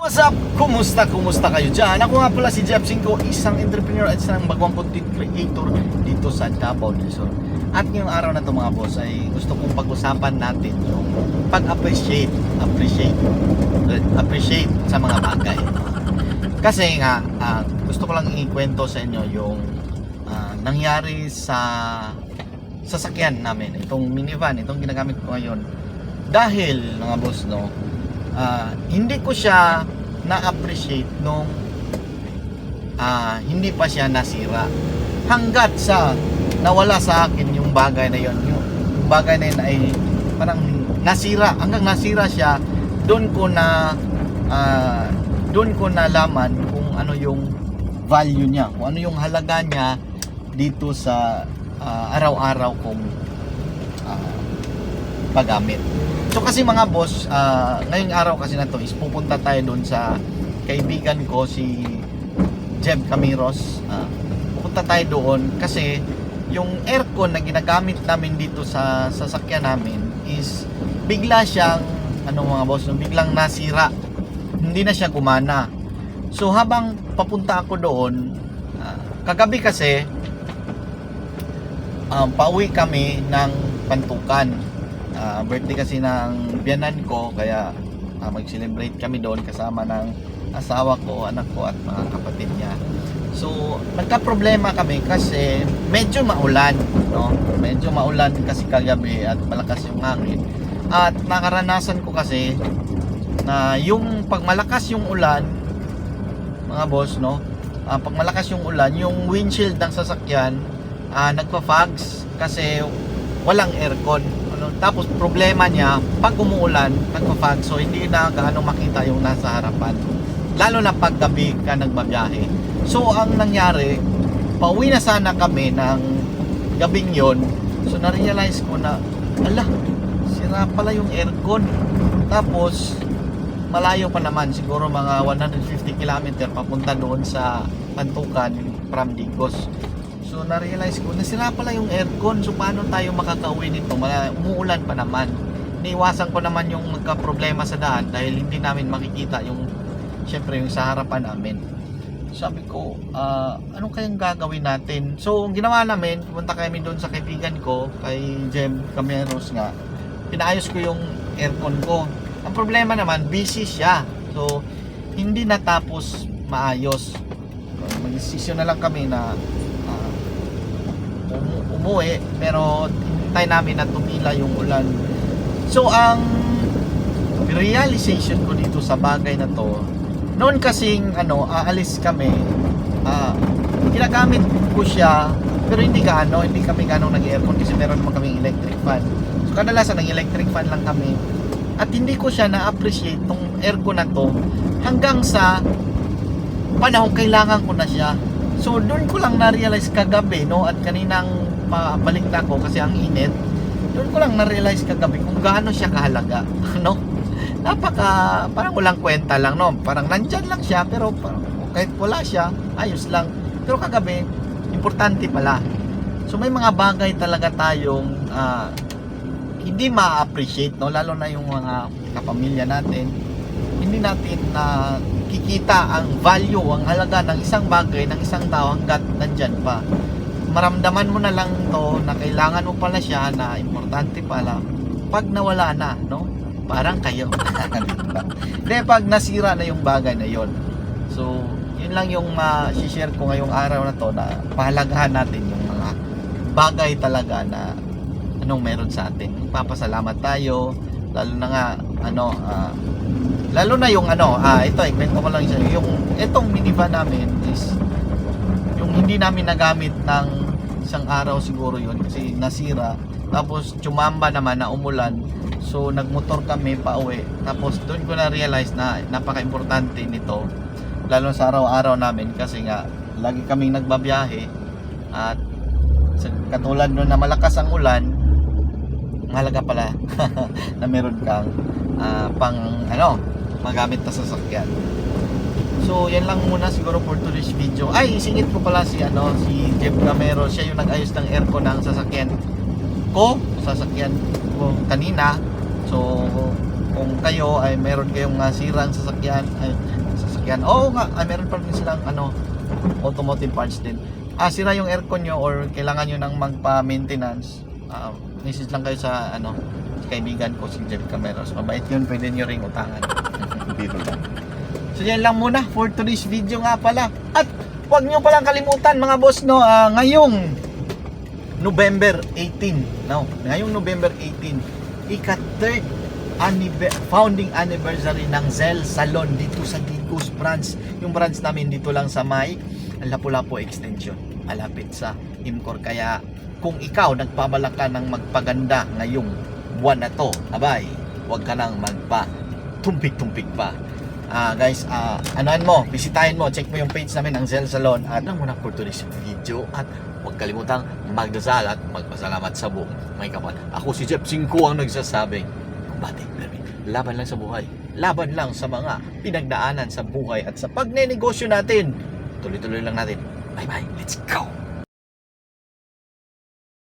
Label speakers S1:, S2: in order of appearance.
S1: What's up? Kumusta kayo dyan? Ako nga pala si Jeff Cinco, isang entrepreneur at isang bagong content creator dito sa Davao del Sur. At ngayong araw na to mga boss ay gusto kong pag-usapan natin yung pag-appreciate sa mga bagay. Kasi nga, gusto ko lang ikwento sa inyo yung nangyari sa sasakyan namin. Itong minivan, itong ginagamit ko ngayon. Dahil mga boss, no, hindi ko siya na-appreciate nung hindi pa siya nasira. Hanggat sa nawala sa akin yung bagay na yun. Yung bagay na yun ay parang nasira. Hanggang nasira siya, doon ko nalaman kung ano yung value niya, kung ano yung halaga niya dito sa araw-araw kong paggamit. So kasi mga boss, ngayong araw kasi na to is pupunta tayo doon sa kaibigan ko si Jeb Camiros. Pupunta tayo doon kasi yung aircon na ginagamit namin dito sa sasakyan namin is bigla siyang mga boss, biglang nasira. Hindi na siya gumana. So habang papunta ako doon, kagabi kasi pauwi kami ng Pantukan. Birthday kasi ng biyanan ko, kaya mag-celebrate kami doon kasama ng asawa ko, anak ko at mga kapatid niya. So nagka-problema kami kasi medyo maulan, no? Medyo maulan kasi kagabi at malakas yung hangin. At nakaranasan ko kasi na yung pag malakas yung ulan, mga boss, no? Pag malakas yung ulan, yung windshield ng sasakyan nagpa-fogs kasi walang aircon. Tapos problema niya, pag umuulan, nagpa-fog, so hindi na gaano makita yung nasa harapan. Lalo na pag gabi ka nagbabiyahe. So ang nangyari, pauwi na sana kami ng gabing yon. So na-realize ko na, sira pala yung aircon. Tapos malayo pa naman, siguro mga 150 km papunta doon sa Pantukan from Digos. So na-realize ko, nasira pala yung aircon. So paano tayo makakauwi nito? Umuulan pa naman. Iniiwasan ko naman yung magka-problema sa daan dahil hindi namin makikita yung, syempre, yung sa harapan namin. Sabi ko, ano kayang gagawin natin? So ang ginawa namin, pumunta kami doon sa kaibigan ko, kay Jem Cameros nga. Pinaayos ko yung aircon ko. Ang problema naman, busy siya. So hindi natapos maayos. Mag-desisyon na lang kami na umuwi, pero hintay namin na tumila yung ulan. So ang realization ko dito sa bagay na to, noon kasing aalis kami, ginagamit ko siya, pero hindi kami ganong nag-aircon kasi meron naman kaming electric fan. So kadalasan nag-electric fan lang kami at hindi ko siya na-appreciate tong aircon na to hanggang sa panahon kailangan ko na siya. So doon ko lang na-realize kagabi, no, at kaninang pabalik na ako kasi ang init. Doon ko lang na-realize kagabi kung gaano siya kahalaga, no? Parang walang kwenta lang, no? Parang nandyan lang siya, pero kahit wala siya, ayos lang. Pero kagabi, importante pala. So may mga bagay talaga tayong hindi ma-appreciate, no? Lalo na yung mga kapamilya natin. Hindi natin kikita ang value, ang halaga ng isang bagay, ng isang tao hanggat nandyan pa. Maramdaman mo na lang to na kailangan mo pala siya, na importante pala pag nawala na, no? Parang kayo. Hindi, pag nasira na yung bagay na yon. So yun lang yung ma-share ko ngayong araw na to, na pahalagahan natin yung mga bagay talaga na meron sa atin. Papasalamat tayo, lalo na nga lalo na yung ito, ikwento ko lang siya. Yung itong minivan namin is yung hindi namin nagamit ng isang araw siguro yun kasi nasira. Tapos tumamba naman na umulan. So nagmotor kami pauwi. Tapos doon ko na realize na napaka-importante nito, lalo sa araw-araw namin kasi nga lagi kaming nagbabiyahe. At katulad nun na malakas ang ulan, mahalaga pala na meron kang magamit na sasakyan. So yan lang muna siguro for today's video. Ay, isingit ko pala si Jeff Camero. Siya yung nag-ayos ng aircon ng sasakyan ko kanina. So kung kayo ay meron kayong sirang sasakyan, ay sasakyan. Oo nga, meron pa rin silang automotive parts din. Sira yung aircon nyo or kailangan nyo ng magpa-maintenance, message lang kayo sa kaibigan ko si Jeff Cameros. Mabait yun, pwede nyo ring utangan. Biro lang. So yan lang muna for today's video nga pala. At huwag nyo palang kalimutan mga boss, ngayong November 18, ngayong November 18, ika-3rd founding anniversary ng Zell Salon dito sa Digos branch. Yung branch namin dito lang sa may Lapu-Lapu Extension, malapit sa Imcor. Kaya kung ikaw nagpabalak ka ng magpaganda ngayong buwan na to, abay, huwag ka nang magpa-tumpik-tumpik pa. Guys, anuhan mo, bisitahin mo, check mo yung page namin ng Zell Salon. At lang muna for today's video, at huwag kalimutang magdasal at magpasalamat sa buong may kapal. Ako si Jeff 5 ang nagsasabing, laban lang sa buhay, laban lang sa mga pinagdaanan sa buhay at sa pagnenegosyo natin. Tuloy-tuloy lang natin. Bye bye, let's go!